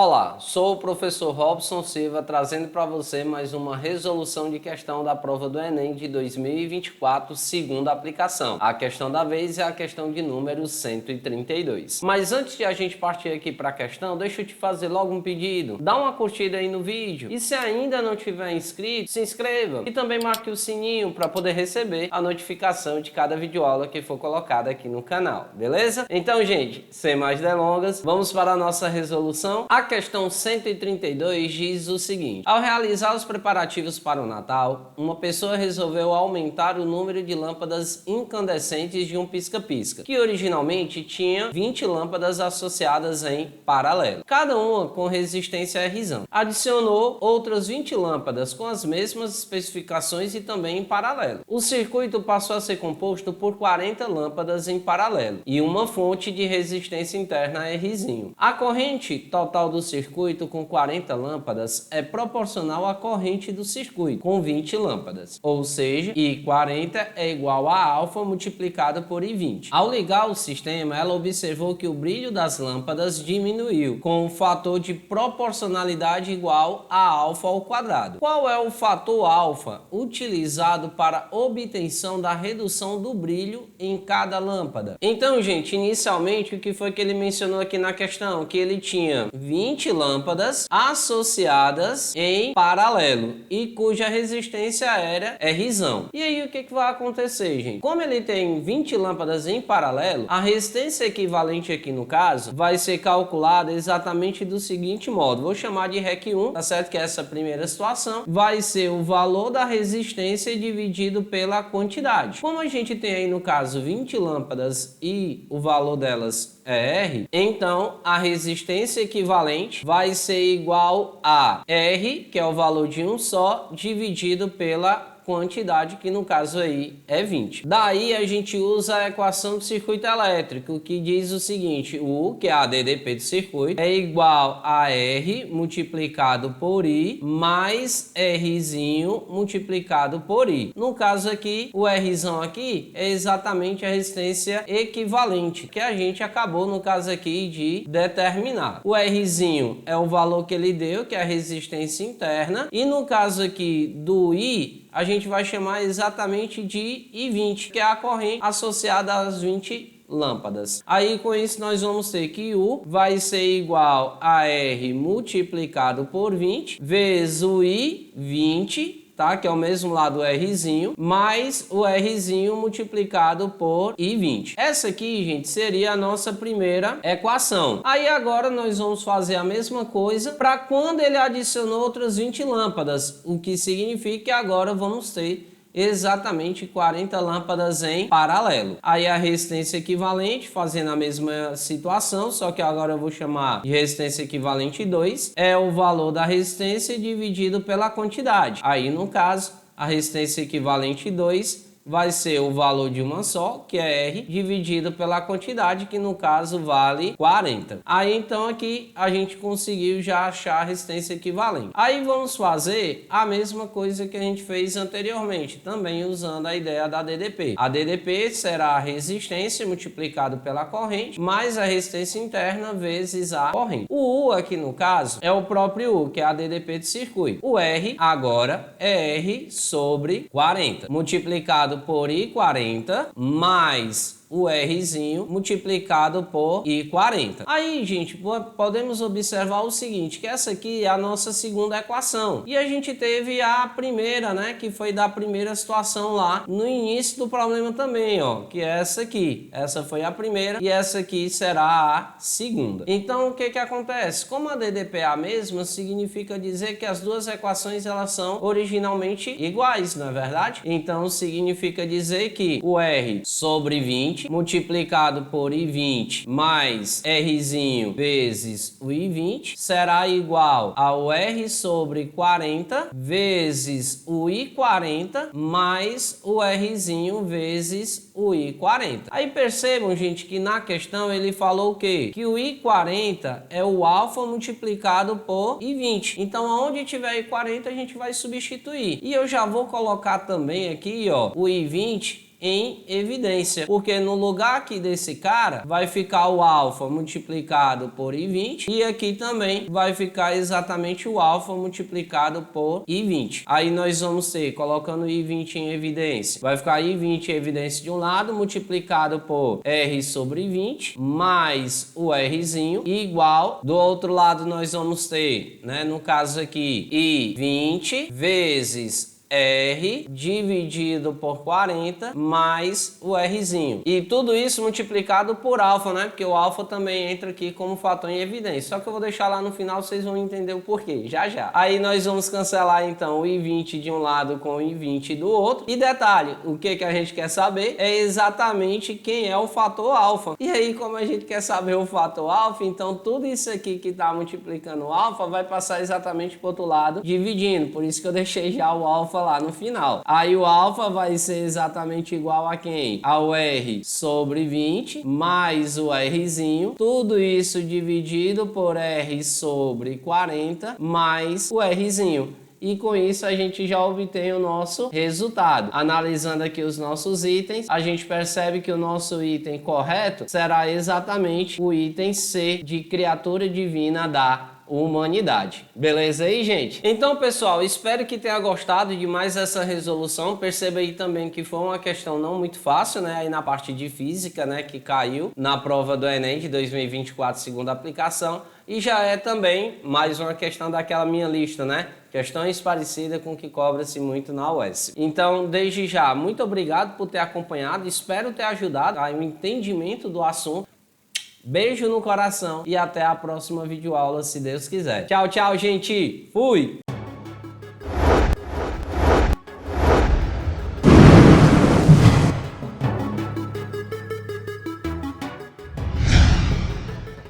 Olá, sou o professor Robson Silva trazendo para você mais uma resolução de questão da prova do Enem de 2024, segunda aplicação. A questão da vez é a questão de número 132. Mas antes de a gente partir aqui para a questão, deixa eu te fazer logo um pedido. Dá uma curtida aí no vídeo e se ainda não tiver inscrito, se inscreva e também marque o sininho para poder receber a notificação de cada videoaula que for colocada aqui no canal, beleza? Então, gente, sem mais delongas, vamos para a nossa resolução. A questão 132 diz o seguinte: ao realizar os preparativos para o Natal, uma pessoa resolveu aumentar o número de lâmpadas incandescentes de um pisca-pisca, que originalmente tinha 20 lâmpadas associadas em paralelo, cada uma com resistência Rzão. Adicionou outras 20 lâmpadas com as mesmas especificações e também em paralelo. O circuito passou a ser composto por 40 lâmpadas em paralelo e uma fonte de resistência interna Rzinho. A corrente total do circuito com 40 lâmpadas é proporcional à corrente do circuito com 20 lâmpadas, ou seja, I40 é igual a alfa multiplicado por I20. Ao ligar o sistema, ela observou que o brilho das lâmpadas diminuiu com um fator de proporcionalidade igual a alfa ao quadrado. Qual é o fator alfa utilizado para obtenção da redução do brilho em cada lâmpada? Então, gente, inicialmente o que foi que ele mencionou aqui na questão? Que ele tinha 20 lâmpadas associadas em paralelo e cuja resistência era Rzão. E aí o que vai acontecer, gente? Como ele tem 20 lâmpadas em paralelo, a resistência equivalente aqui no caso vai ser calculada exatamente do seguinte modo. Vou chamar de REC1, tá certo? Que é essa primeira situação. Vai ser o valor da resistência dividido pela quantidade. Como a gente tem aí no caso 20 lâmpadas e o valor delas é R, então a resistência equivalente vai ser igual a R, que é o valor de um só, dividido pela quantidade, que no caso aí é 20. Daí a gente usa a equação do circuito elétrico, que diz o seguinte: U, que é a DDP do circuito, é igual a R multiplicado por I mais Rzinho multiplicado por I. No caso aqui, o Rzão aqui é exatamente a resistência equivalente, que a gente acabou, no caso aqui, de determinar. O Rzinho é o valor que ele deu, que é a resistência interna, e no caso aqui do I, a gente vai chamar exatamente de I20, que é a corrente associada às 20 lâmpadas. Aí com isso nós vamos ter que U vai ser igual a R multiplicado por 20 vezes o I20, tá? Que é o mesmo lá do Rzinho, mais o Rzinho multiplicado por I20. Essa aqui, gente, seria a nossa primeira equação. Aí agora nós vamos fazer a mesma coisa para quando ele adicionou outras 20 lâmpadas, o que significa que agora vamos ter exatamente 40 lâmpadas em paralelo. Aí a resistência equivalente, fazendo a mesma situação, só que agora eu vou chamar de resistência equivalente 2, é o valor da resistência dividido pela quantidade. Aí no caso, a resistência equivalente 2 vai ser o valor de uma só, que é R, dividido pela quantidade, que no caso vale 40. Aí então aqui a gente conseguiu já achar a resistência equivalente. Aí vamos fazer a mesma coisa que a gente fez anteriormente, também usando a ideia da DDP. A DDP será a resistência multiplicado pela corrente, mais a resistência interna vezes a corrente. O U aqui no caso é o próprio U, que é a DDP de circuito. O R agora é R sobre 40, multiplicado por I40 mais o Rzinho multiplicado por I40. Aí, gente, podemos observar o seguinte, que essa aqui é a nossa segunda equação. E a gente teve a primeira, né, que foi da primeira situação lá no início do problema também, ó, que é essa aqui. Essa foi a primeira e essa aqui será a segunda. Então, o que acontece? Como a DDP é a mesma, significa dizer que as duas equações elas são originalmente iguais, não é verdade? Então, significa dizer que o R sobre 20 multiplicado por I20 mais Rzinho vezes o I20 será igual ao R sobre 40 vezes o I40 mais o Rzinho vezes o I40. Aí percebam, gente, que na questão ele falou o quê? Que o I40 é o alfa multiplicado por I20. Então, onde tiver I40, a gente vai substituir. E eu já vou colocar também aqui, ó, o I20 em evidência, porque no lugar aqui desse cara vai ficar o alfa multiplicado por I20 e aqui também vai ficar exatamente o alfa multiplicado por I20. Aí nós vamos ter, colocando I20 em evidência, vai ficar I20 em evidência de um lado multiplicado por R sobre 20 mais o Rzinho igual, do outro lado nós vamos ter, né, no caso aqui, I20 vezes R dividido por 40 mais o Rzinho. E tudo isso multiplicado por alfa, né? Porque o alfa também entra aqui como fator em evidência. Só que eu vou deixar lá no final, vocês vão entender o porquê, já já. Aí nós vamos cancelar então o I20 de um lado com o I20 do outro. E detalhe, o que a gente quer saber é exatamente quem é o fator alfa. E aí, como a gente quer saber o fator alfa, então tudo isso aqui que está multiplicando o alfa vai passar exatamente para o outro lado, dividindo. Por isso que eu deixei já o alfa lá no final. Aí o alfa vai ser exatamente igual a quem? Ao R sobre 20 mais o Rzinho, tudo isso dividido por R sobre 40 mais o Rzinho. E com isso a gente já obtém o nosso resultado. Analisando aqui os nossos itens, a gente percebe que o nosso item correto será exatamente o item C de criatura divina da humanidade. Beleza aí, gente? Então, pessoal, espero que tenha gostado de mais essa resolução. Perceba aí também que foi uma questão não muito fácil, né? Aí na parte de física, né? Que caiu na prova do Enem de 2024, segunda aplicação. E já é também mais uma questão daquela minha lista, né? Questões parecidas com o que cobra-se muito na UES. Então, desde já, muito obrigado por ter acompanhado. Espero ter ajudado ao entendimento do assunto. Beijo no coração e até a próxima videoaula, se Deus quiser. Tchau, tchau, gente. Fui!